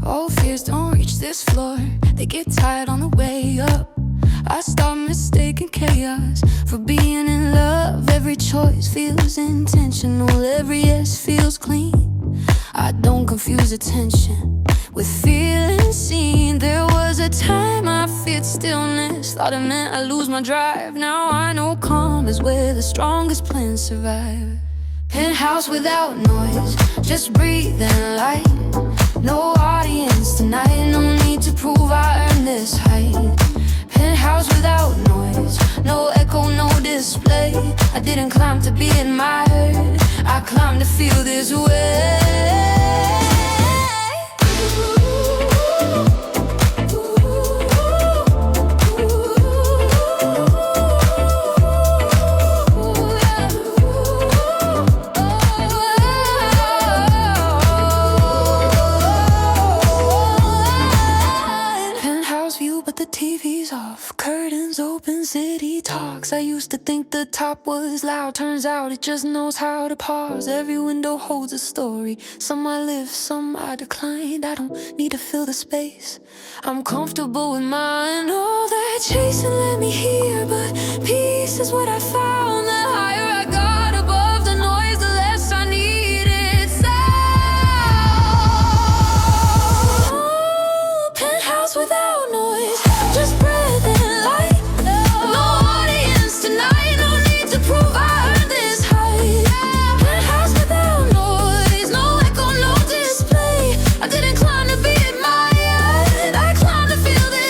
All fears don't reach this floor, they get tired on the way up. I start mistaking chaos for being in love. Every choice feels intentional, every yes feels clean. I don't confuse attention with feeling seen. There was a time I feared stillness, thought it meant I lose my drive. Now I know calm is where the strongest plans survive. Penthouse without noise, just breathe and light. No audience tonight, no need to prove I earned this height. Penthouse without noise, no echo, no display. I didn't climb to be admired, I climbed to feel this way. But the TV's off, curtains open, city talks. I used to think the top was loud, turns out it just knows how to pause. Every window holds a story, some I live, some I declined. I don't need to fill the space, I'm comfortable with mine. All that chasing let me hear, but peace is what I found. The higher I got above the noise, the less I needed sound. Penthouse without noise, just breath and light. No audience tonight, no need to prove I earned this height. Penthouse without noise, no echo, no display. I didn't climb to be admired, I climbed to feel this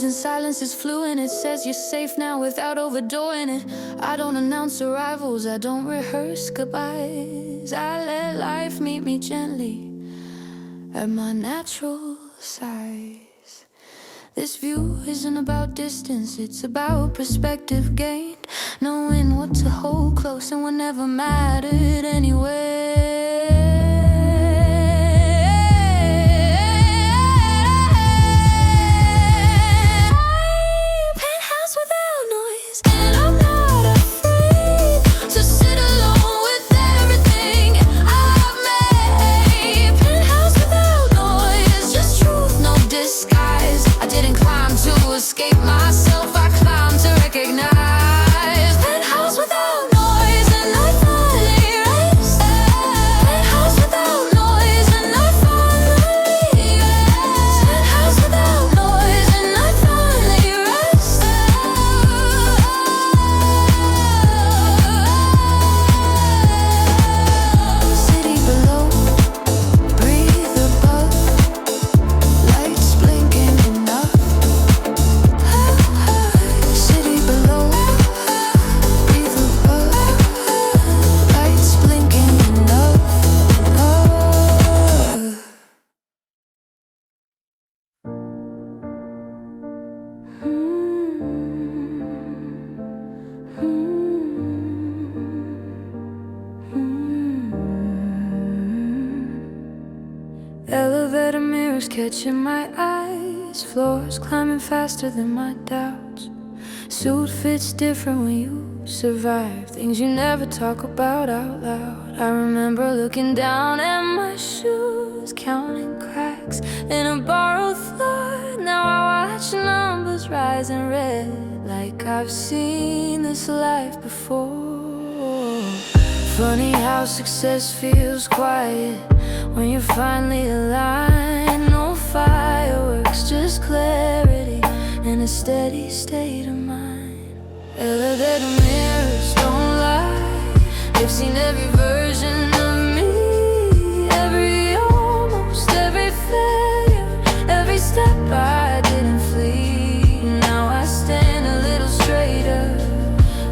and silence is fluent. It says you're safe now without overdoing it. I don't announce arrivals, I don't rehearse goodbyes. I let life meet me gently at my natural size. This view isn't about distance, it's about perspective gained. Knowing what to hold close and what never mattered anyway. Escape myself, I climb to recognize. Penthouse without noise, and I finally rest. Penthouse without noise, and I finally rest. Penthouse without noise, and I finally rest. City below, breathe above, lights blinking enough. Elevator mirrors catching my eyes, floors climbing faster than my doubts. Suit fits different when you survive things you never talk about out loud. I remember looking down at my shoes, counting cracks in a borrowed floor. Now I watch numbers rise in red, like I've seen this life before. Funny how success feels quiet when you're finally aligned. No fireworks, just clarity and a steady state of mind. Elevator mirrors don't lie, they've seen every version of me. Almost every failure, every step I didn't flee. Now I stand a little straighter,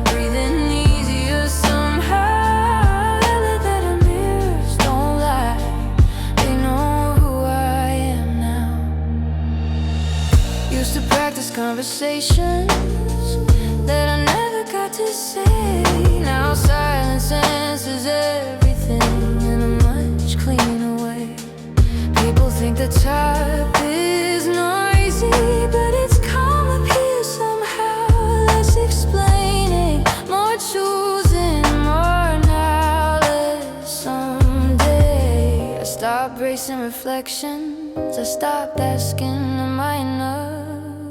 breathing easier somehow. Elevator mirrors don't lie, they know who I am now. Used to practice conversations that I never got to say. Now silence answers explaining, more choosing, more knowledge. Someday I stopped bracing reflections, I stopped asking, am I enough?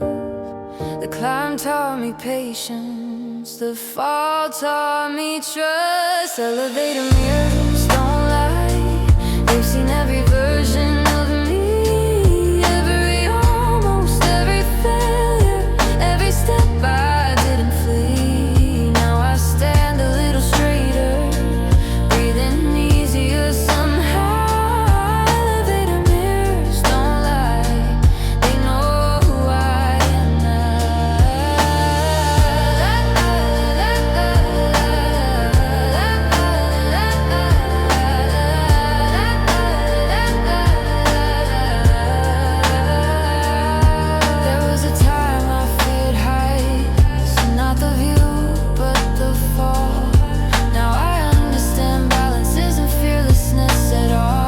The climb taught me patience, the fall taught me trust. Elevator mirrors don't lie, they've seen every version of me, every almost, every failure, every step I didn't flee. Now I stand a little straighter, breathing easier somehow. Elevator mirrors don't lie, they know who I am There was a time I feared heights, not the view, but the fall. Now I understand balance isn't fearlessness at all.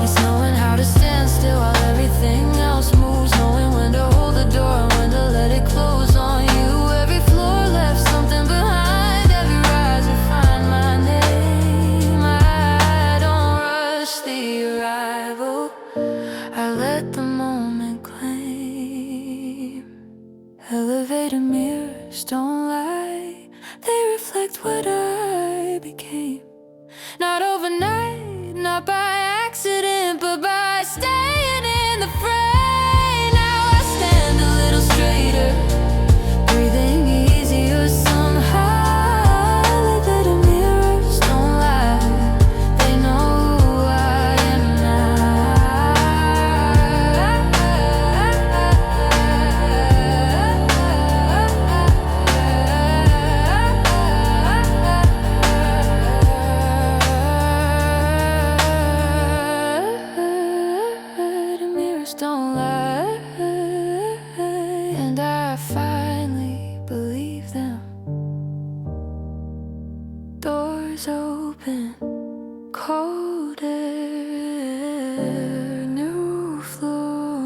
It's knowing how to stand still while everything else moves, knowing when to hold the door and when to let it close on you. Every floor left something behind, every rise refined my name. I don't rush the arrival, I let the moment claim. Elevator mirrors don't lie, they reflect what I became. Not overnight, not by accident, but by staying in the frame. Now I stand a little straighter, breathing easier somehow. Elevator mirrors don't lie, they know who I am The mirrors don't lie, and I finally believe them. Doors open, cold air, new floor,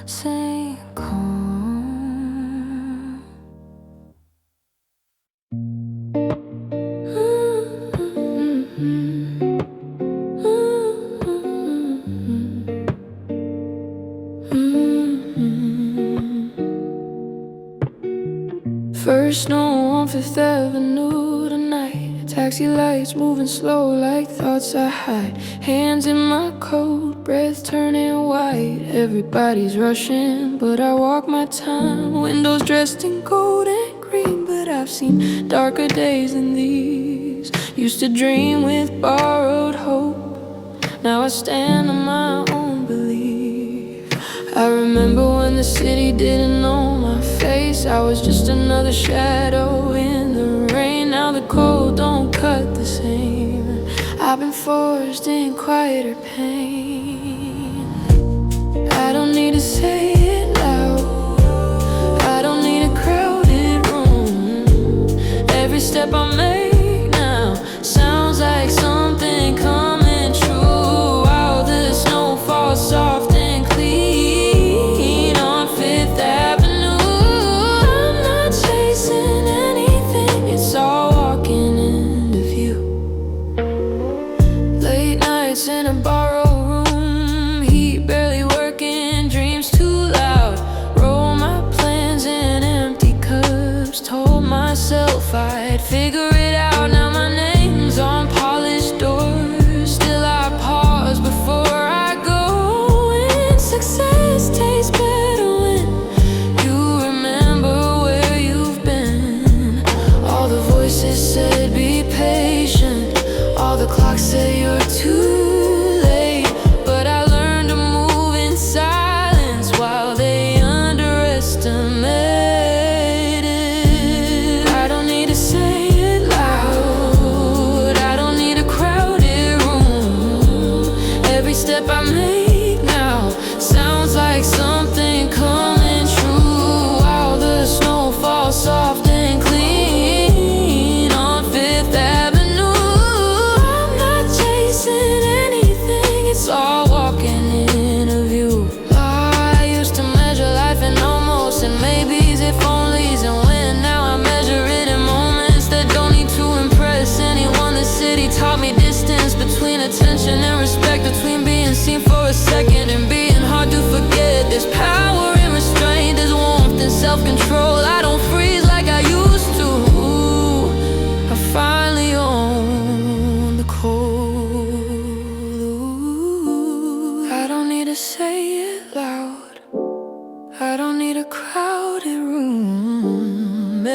same calm. First snow on Fifth Avenue tonight, taxi lights moving slow like thoughts I hide. Hands in my coat, breath turning white. Everybody's rushing, but I walk my time. Windows dressed in gold and green, but I've seen darker days than these. Used to dream with borrowed hope, now I stand on my own belief. I remember when the city didn't know my face, I was just another shadow in the rain. Now the cold don't cut the same, I've been forced in quieter pain. I don't need to say it loud, I don't need a crowded room. Every step I make now sounds like something coming true. While the snow falls soft and clean on Fifth Avenue, I'm not chasing anything, it's all walking into view. Late nights in a borrowed room, heat barely working, dreams too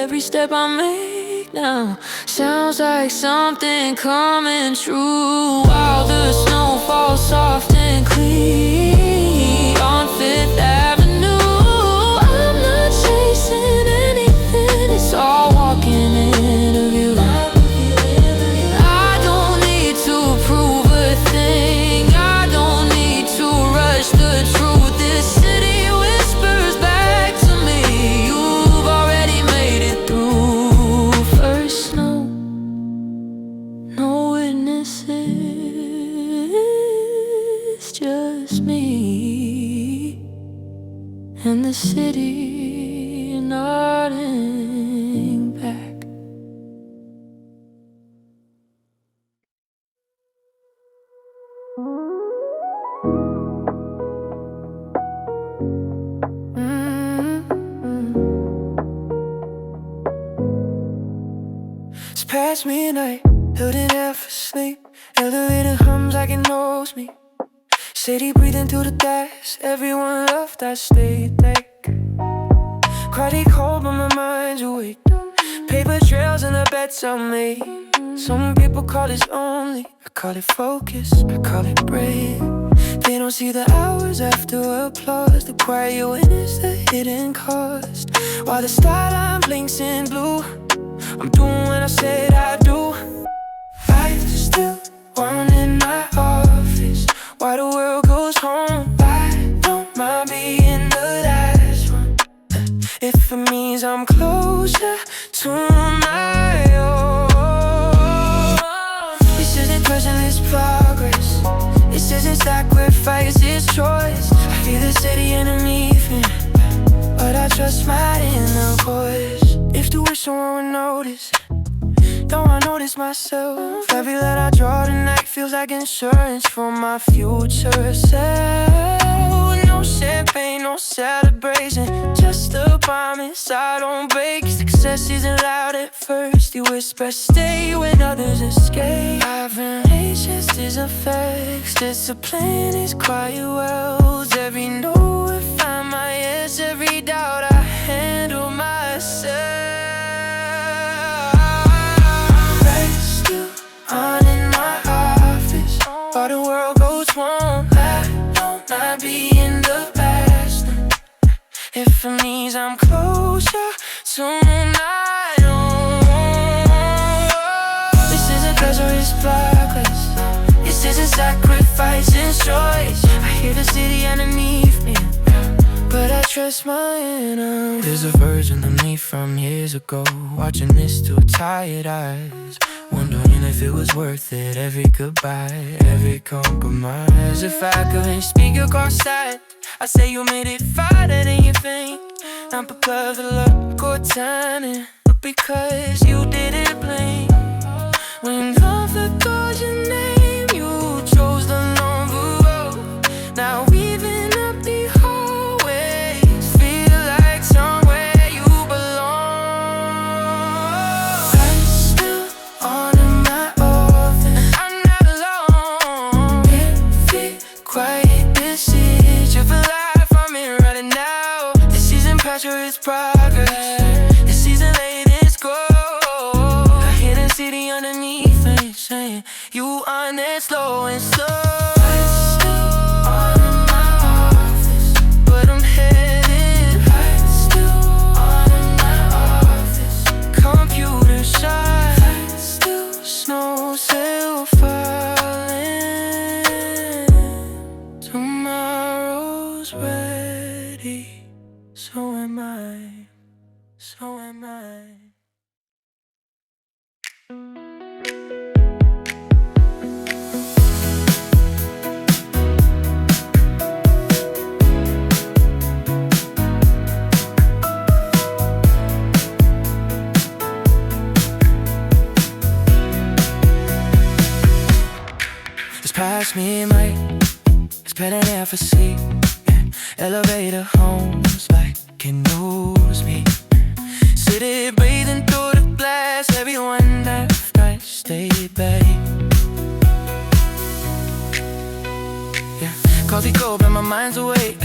every step I make now sounds like something coming true. While the snow falls soft and clean on Fifth Avenue, I'm not chasing anything, it's all walking into view. I don't need to prove a thing, I don't need to rush the truth. This city whispers back to me, you've already made it through. First snow, no witnesses, just me and the city nodding back. It's past midnight, holding out for sleep. Elevator hums like it knows me. City breathing through the glass, everyone left, I stayed late. Crowded cold but my mind's awake. Paper trails and the bets I made. Some people call this lonely, I call it focus, I call it brave. They don't see the hours after applause, the quiet witness, the hidden cost. While the skyline blinks in blue, I'm doing what I said I'd do. Life's still on in my office while the world goes home. I don't mind being the last one, if it means I'm closer to my own. This isn't pressure, it's progress. This isn't sacrifice, it's choice. I feel the city underneath me, but I trust my inner voice. If the wish someone would notice, though I notice myself. Every letter I draw tonight feels like insurance for my future self. No champagne, no celebration, just a promise I don't break. Success isn't loud at first, you whisper stay when others escape. Average just is effects, discipline is quiet wells. Every no I find my yes, every doubt I handle myself. On in my office while the world goes wrong. I don't mind being the last one, if it means I'm closer to my own. This isn't pleasure, it's progress. This isn't sacrifice, it's choice. I hear the city underneath me, but I trust my inner. There's a version of me from years ago, watching this through tired eyes, wondering if it was worth it. Every goodbye, every compromise. If I couldn't speak your car side, I say you made it farther than you think. Not because of luck or timing, but because you didn't blink. When comfort calls your name, you chose the longer road. Now weaving up the hallways, feel like somewhere you belong. I'm still on in my office, I'm not alone. Every quiet decision for life I'm in right now. This isn't pressure, it's progress. This isn't late, it's go. I hear the city underneath me saying you on it slow and slow. So am I, so am I. It's past midnight, it's better than for sleep. Elevator homes like it knows me. City breathing through the glass, everyone left, I stayed back. Yeah, coffee cold but my mind's awake.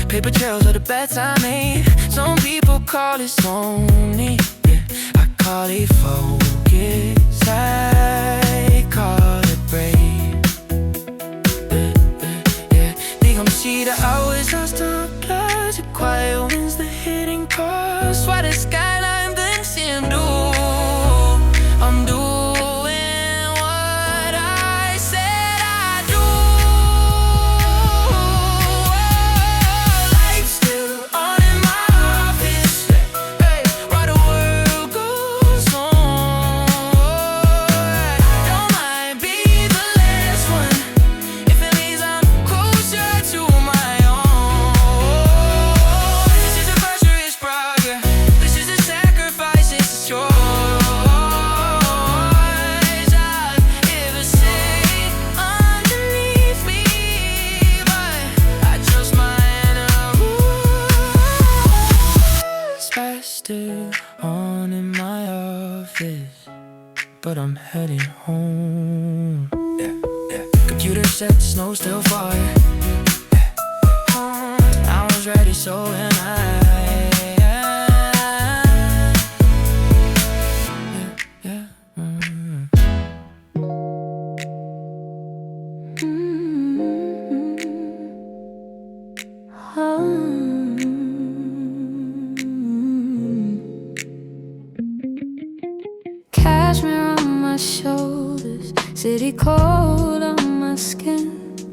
Paper trails of the bets I made. Some people call it lonely, yeah. call it focus, I call it brave. Yeah, they gon' see the hours lost on clouds, the quiet winds, the hidden cost. Why the skyline blinks and do I'm doing what I said I'd do. Life's still on in my office, hey, while the world goes on. Don't mind being the last one if it means I'm closer to my own. This is a pressure, it's progress. This is a sacrifice, it's a choice. Faster on in my office, but I'm heading home. Yeah, yeah. Computer set, snow still falling. I was ready, so am I. Yeah, yeah. Cashmere on my shoulders, city cold on my skin.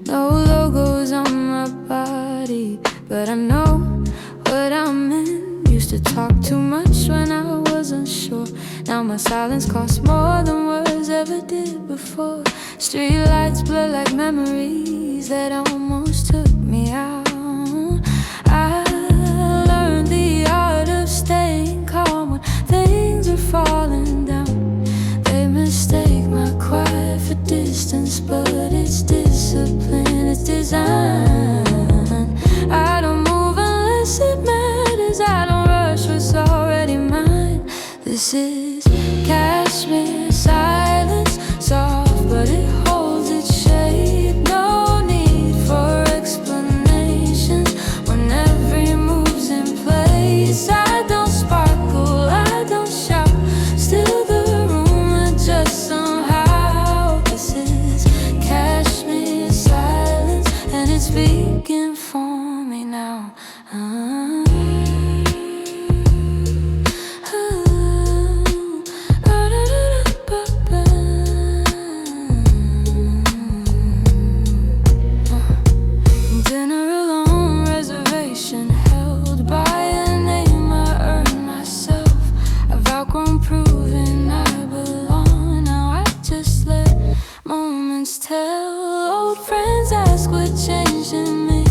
No logos on my body, but I know what I'm in. Used to talk too much when I wasn't sure. Now my silence costs more than words ever did before. Street lights blur like memories that almost took me out. I learned the art of staying calm when things are falling down. They mistake my quiet for distance, but it's discipline, it's design. I don't move unless it matters, I don't rush what's already mine. This is cashmere silence, soft but it holds its shape. No need for explanations when every move's in place. I don't sparkle, I don't shout, still the room adjusts somehow. This is cashmere silence, and it's speaking for me now. Dinner alone, reservation held by a name I earned myself. I've outgrown proving I belong. Now I just let moments tell. Old friends ask what changed in me.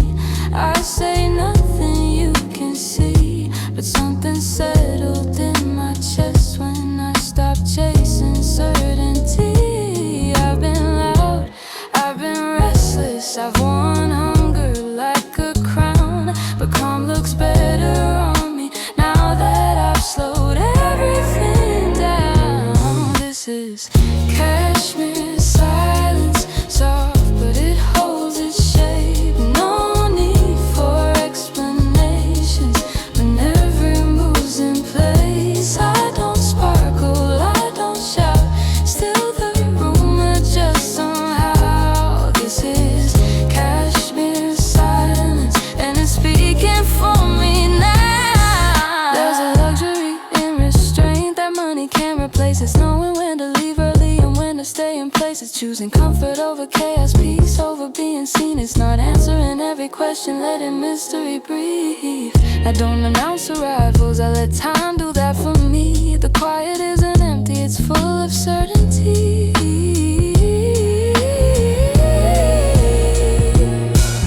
I say nothing you can see, but something settled in my chest when I stopped chasing certainty. I've been loud, I've been restless, I've worn hunger like a crown, but calm looks better on me now that I've slowed everything down. This is cashmere silence, soft but it holds its shape. No need for explanations when every move's in place. I don't sparkle, I don't shout, still the room adjusts somehow. This is cashmere silence, and it's speaking for me now. There's a luxury in restraint that money can't replace. It's knowing when to leave early and when to stay in place. It's choosing comfort over chaos, peace over being seen. It's not answering every question, letting mystery breathe. I don't announce arrivals, I let time do that for me. The quiet isn't empty, it's full of certainty.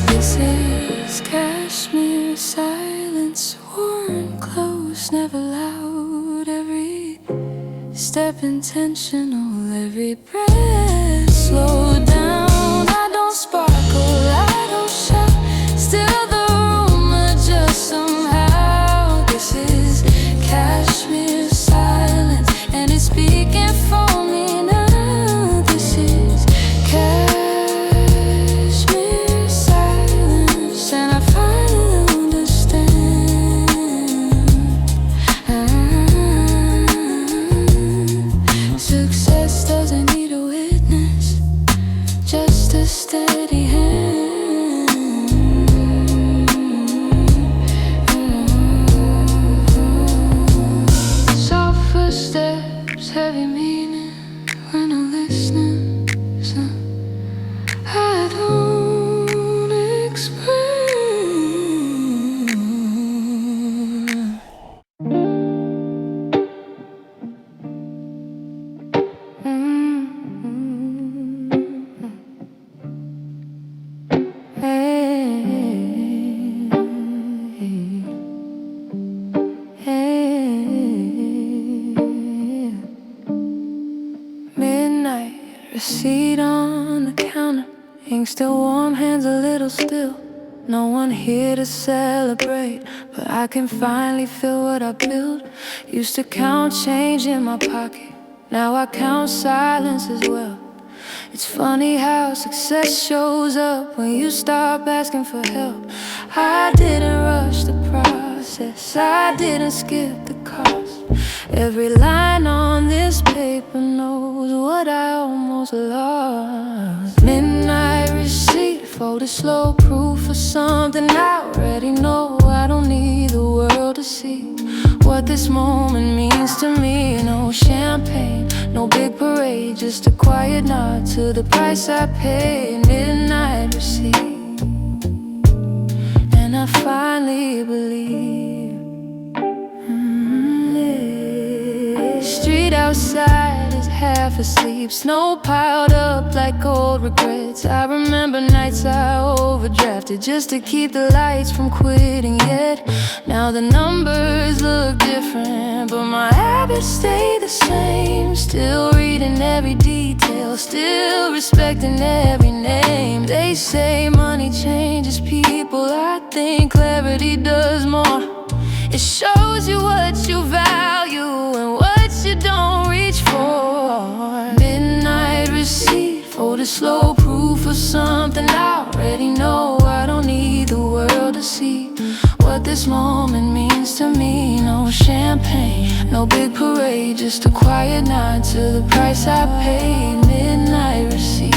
This is cashmere silence, worn close, never loud. Every step intentional, every breath slow down. I don't sparkle, I don't shout, still the room adjusts somehow. This is cashmere silence, and it's speaking for me now. This is cashmere silence, and I finally understand. heavy meaning when I'm listening. So I don't explain. Midnight, receipt on the counter, ink still warm, hands a little still. No one here to celebrate, but I can finally feel what I built. Used to count change in my pocket, now I count silence as well. It's funny how success shows up when you stop asking for help. I didn't rush the process, I didn't skip the cost. Every line on this paper knows what I almost lost. Midnight receipt, folded slow, proof of something I already know. I don't need the world to see what this moment means to me. No champagne, no big parade, just a quiet nod to the price I paid. Midnight receipt, and I finally believe. Street outside is half asleep, snow piled up like old regrets. I remember nights I overdrafted just to keep the lights from quitting yet. Now the numbers look different, but my habits stay the same. Still reading every detail, still respecting every name. They say money changes people, I think clarity does more. It shows you what you value and what you don't reach for. Midnight receipt, folded slow, proof of something I already know. I don't need the world to see what this moment means to me. No champagne, no big parade, just a quiet nod to the price I paid. Midnight receipt,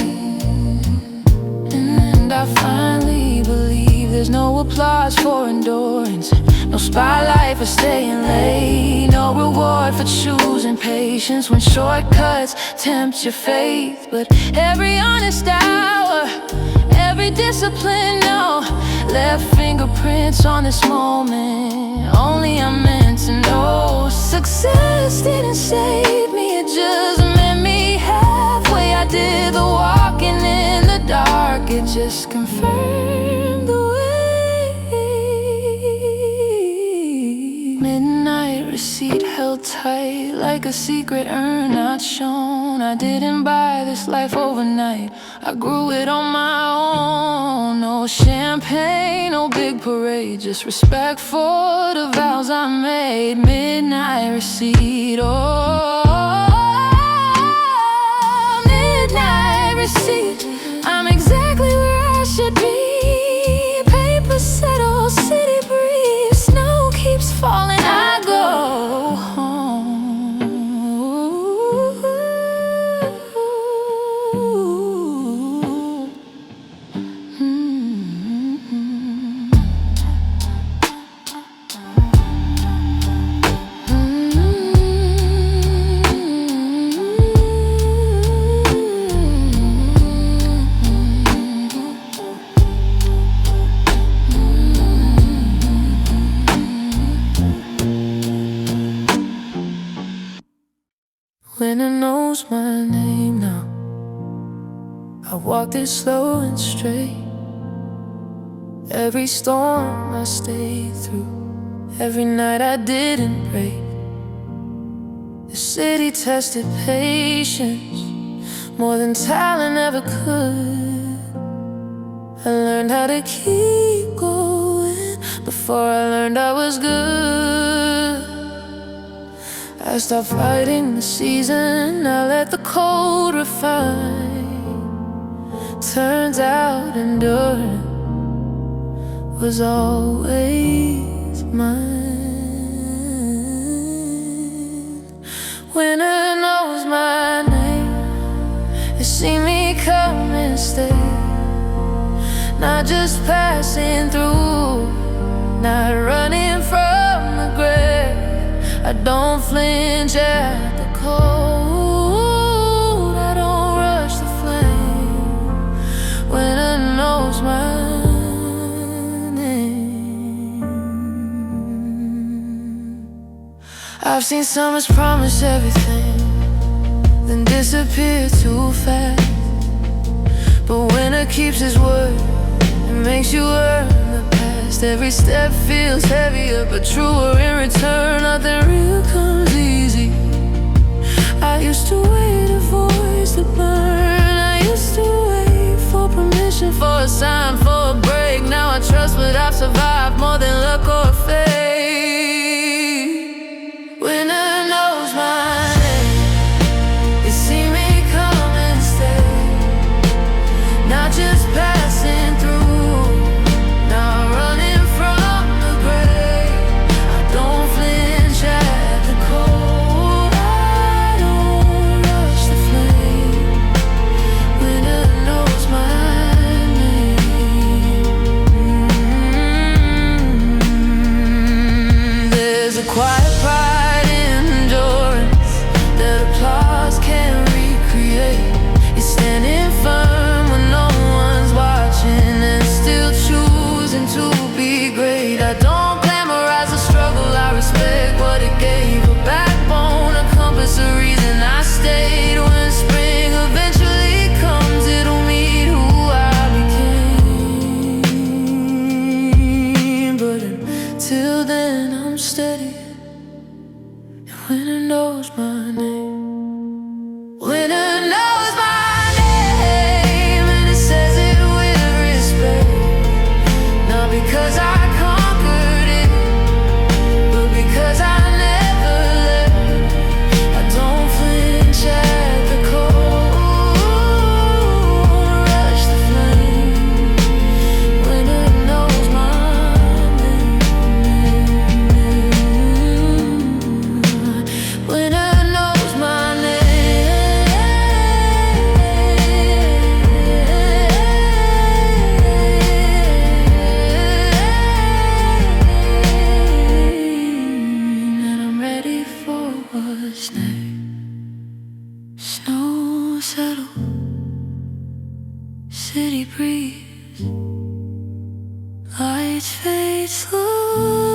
and I finally believe there's no applause for endurance, no spotlight for staying late, no reward for choosing patience when shortcuts tempt your faith. But every honest hour, every discipline, no, left fingerprints on this moment. Only I'm meant to know. Success didn't save me, it just met me halfway. I did the walking in the dark, it just confirmed the way. Midnight receipt held tight like a secret urn not shown. I didn't buy this life overnight, I grew it on my own. No champagne, no big parade, just respect for the vows I made. Midnight receipt, oh, midnight receipt. I'm exactly where I should be. Paper settle, city breeze, snow keeps falling, I go home. Winter knows my name now. I walked it slow and straight. Every storm I stayed through, every night I didn't break. The city tested patience more than talent ever could. I learned how to keep going before I learned I was good. I stopped fighting the season, I let the cold refine. Turns out endurance was always mine. Winter knows my name, they see me come and stay. Not just passing through, not running from the grave. I don't flinch at the cold. I've seen summers promise everything, then disappear too fast. But winter keeps his word, it makes you earn the past. Every step feels heavier, but truer in return. Nothing real comes easy. I used to wait a voice to burn. I used to wait for permission, for a sign, for a break. Now I trust what I've survived more than luck or fate. Winter knows my name. You see me come and stay, not just passing through, not running from the gray. I don't flinch at the cold, I don't rush the flame. Winter knows my name. There's a quiet pride in endurance that applause can't recreate. You're standing firm when no one's watching, and still choosing to be great. I don't glamorize the struggle, I respect what it gave. A backbone, a compass, a reason I stayed. When spring eventually comes, it'll meet who I became. But until then I'm steady, and winter knows my name. Winter knows my name, and it says it with respect. Not because I conquered it, but because I never left. I don't flinch at the cold, rush the flame. Winter knows my name. Winter knows my name, and I'm ready for what's next. Snow settle, city breeze, lights fade slow.